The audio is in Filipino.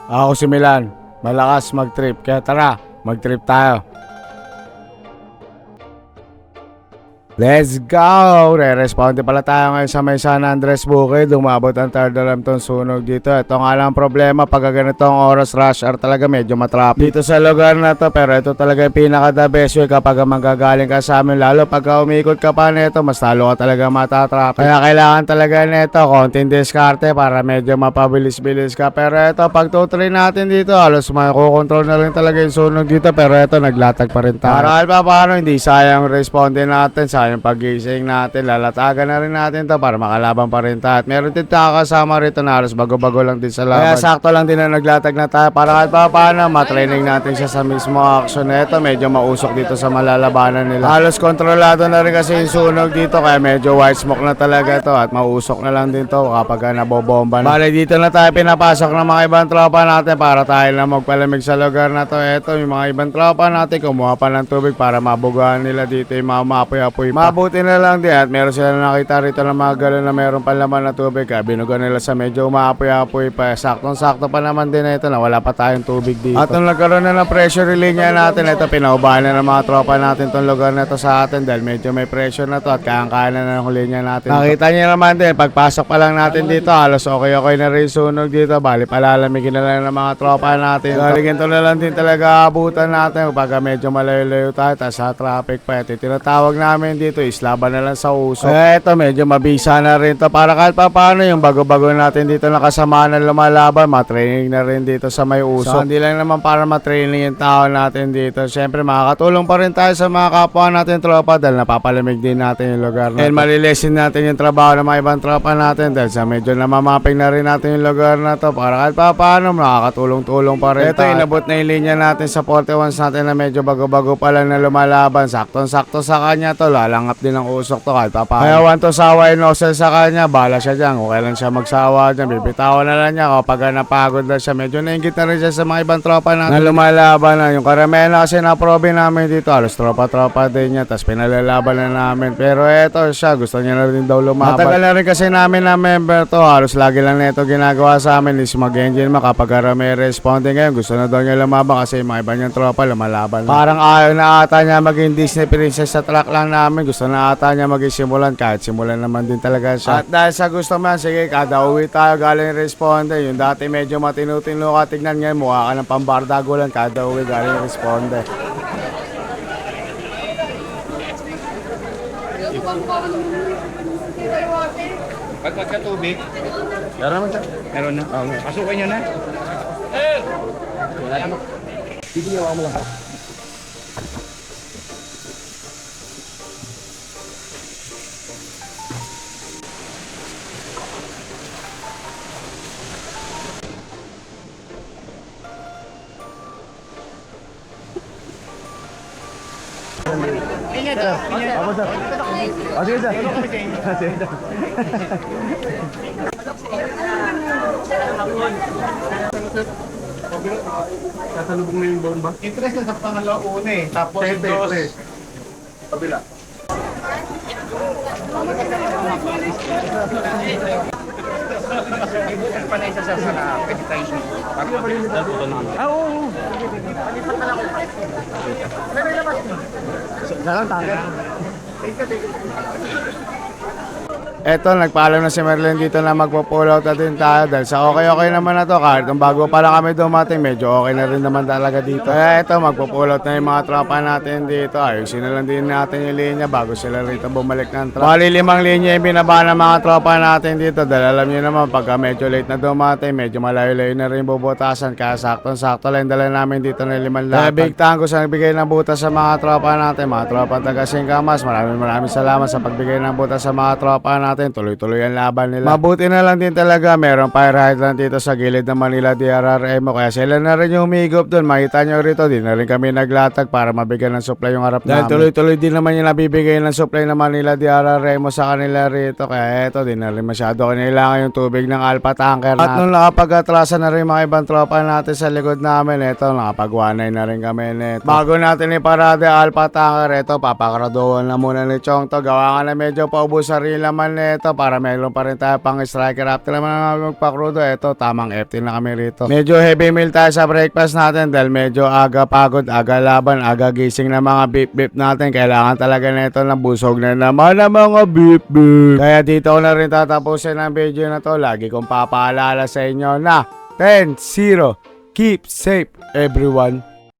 Ako si Milan, malakas mag-trip, kaya tara, mag-trip tayo. Let's go! Re-responde pala tayo ngayon sa may San Andres Bukid. Umabot ang third alarm tong sunog dito. Ito nga lang problema, pag ganitong oras rush hour talaga medyo matrapik dito sa lugar na to. Pero ito talaga yung pinaka the best way kapag manggagaling ka sa amin. Lalo pag umikot ka pa nito, mas lalo ka talaga matatrapik. Kaya kailangan talaga nito konting diskarte para medyo mapabilis-bilis ka. Pero ito, pag tutry natin dito, halos makukontrol na rin talaga yung sunog dito. Pero ito, naglatag pa rin tayo. Para pa paano, hindi sayang responde natin, yung pag-gising natin, lalatagan na rin natin to para makalaban pa rin tayo. At meron din kasama rito na halos bago-bago lang din sa laban. Kaya sakto lang din na naglatag na tayo para kahit pa paano matraining natin siya sa mismo action na ito. Medyo mausok dito sa malalabanan nila. Halos kontrolado na rin kasi yung sunog dito kaya medyo white smoke na talaga to at mausok na lang din to kapag nabobomba na. Bale dito na tayo pinapasok ng mga ibang tropa natin para tayo na magpalamig sa lugar na to. Ito yung mga ibang tropa natin kumuha pa ng tubig para mabugahan nila dito yung mga maapoy-apoy. Mabuti na lang din at meron sila nakita rito ng mga galon na meron pa laman na tubig kaya binugan nila sa medyo umaapoy-apoy pa. Saktong-sakto pa naman din ito na wala pa tayong tubig dito. At nung nagkaroon na ng pressure linya natin, ito pinaubahan na ng mga tropa natin tong lugar na ito sa atin dahil medyo may pressure na to at kayang-kaya na ng linya natin. Nakita niyo naman din, pagpasok pa lang natin dito, halos okay na rin sunog dito. Bali palalamigin na lang ng mga tropa natin. Galing ito na lang din talaga abutan natin pag medyo malayo-layo tayo tapos sa traffic pa. Ito tinatawag namin dito is laban na lang sa usok. Eto medyo mabisa na rin to para kahit pa paano yung bago-bago natin dito nakasama na lumalaban, matraining na rin dito sa may usok. So hindi lang naman para matraining yung tao natin dito. Siyempre makakatulong pa rin tayo sa mga kapwa natin tropa dahil napapalamig din natin yung lugar natin. And malilesin natin yung trabaho ng mga ibang tropa natin dahil sa medyo namamapping na rin natin yung lugar na to para kahit pa paano makakatulong-tulong pa rin. Ito inabot na yung linya natin sa 41s natin na medyo bago-bago pa lang na lumalaban. Saktong-sakto sa kanya to, lalangap din ang usok to kahit papaano. Kaya want to sawa yung nozzle sa kanya, bala siya dyan. Okay lang siya magsawa dyan, bibitawan na lang niya kapag napagod na siya. Medyo naingit na rin siya sa mga ibang tropa natin na lumalaban na. Yung karamihan na kasi naprobe namin dito, halos tropa-tropa din niya, tapos pinalalaban na namin. Pero eto siya, gusto niya na rin daw lumaban. Matagal na rin kasi namin na member to, halos lagi lang na ito ginagawa sa amin is mag-engine ma kapag may responding ngayon. Gusto na daw niya lumaban kasi yung mga iba niyang tropa lumalaban. Parang ayaw na ata niya maging Disney princess sa truck lang namin. Gusto na ata niya magsimulan kahit simulan naman din talaga siya. At dahil sa gusto mo yan, sige kada uwi tayo galing responde. Yung dati medyo matinu-tinu ka tignan ngayon, mukha ka ng pambardagulan kada uwi galing responde. Pagka tubig, Meron naman siya. meron na. Pasukin nyo na. Wala naman. Bibigyan mo lang. Ingat. Ingat. Apa sir? Oh, sige sir. Sige sir. Sasalubong na yung bomba. Interest na sa pangalawa una eh. Tapos dos. Kabila. Pa na isa sa appetizer. Oo. Dalang tanggal. Eto, nagpaalam na si Merlin dito na magpo-pull out na din tayo dahil sa okay naman na to. Kahit nung bago pa lang kami dumating, medyo okay na rin naman talaga dito. Kaya eto, magpo-pull out na yung mga tropa natin dito. Ayusin na lang din natin yung linya bago sila rito bumalik ng truck. Bali 5 linya yung binaba ng mga tropa natin dito dahil alam nyo naman pagka medyo late na dumating, medyo malayo-layo na rin bubutasan. Kaya saktong-sakto lang dala namin dito na 5 latag. Big tango sa nagbigay ng butas sa mga tropa natin, mga tropa taga Singkamas. Maraming salamat sa pagbigay ng butas sa mga tropa natin. Tuloy-tuloy ang laban nila. Mabuti na lang din talaga merong fire hydrant dito sa gilid ng Manila DRRMO kaya sila na rin yung humigop doon. Makita nyo rito, di na rin kami naglatag para mabigyan ng supply yung harap namin. Dahil tuloy-tuloy din naman yung nabibigay ng supply ng Manila DRRMO sa kanila rito kaya eto, di na rin masyado kailangan yung tubig ng Alpha Tanker natin. At nung nakapag-atrasan na rin mga ibang tropa natin sa likod namin, eto nakapag-1-9 na rin kami neto. Bago natin iparada Alpha Tanker, eto papakraduhan na muna ni Chong to. Gawa nga na medyo paubos sa rin laman na ito para meron pa rin tayo pang striker. After naman na magpakrudo, ito tamang FT na kami rito. Medyo heavy meal tayo sa breakfast natin dahil medyo aga pagod, aga laban, aga gising na mga beep natin. Kailangan talaga na ito ng busog na naman ng mga beep. Kaya dito ko na rin tatapusin ang video na to. Lagi kong papaalala sa inyo na 10-0. Keep safe everyone.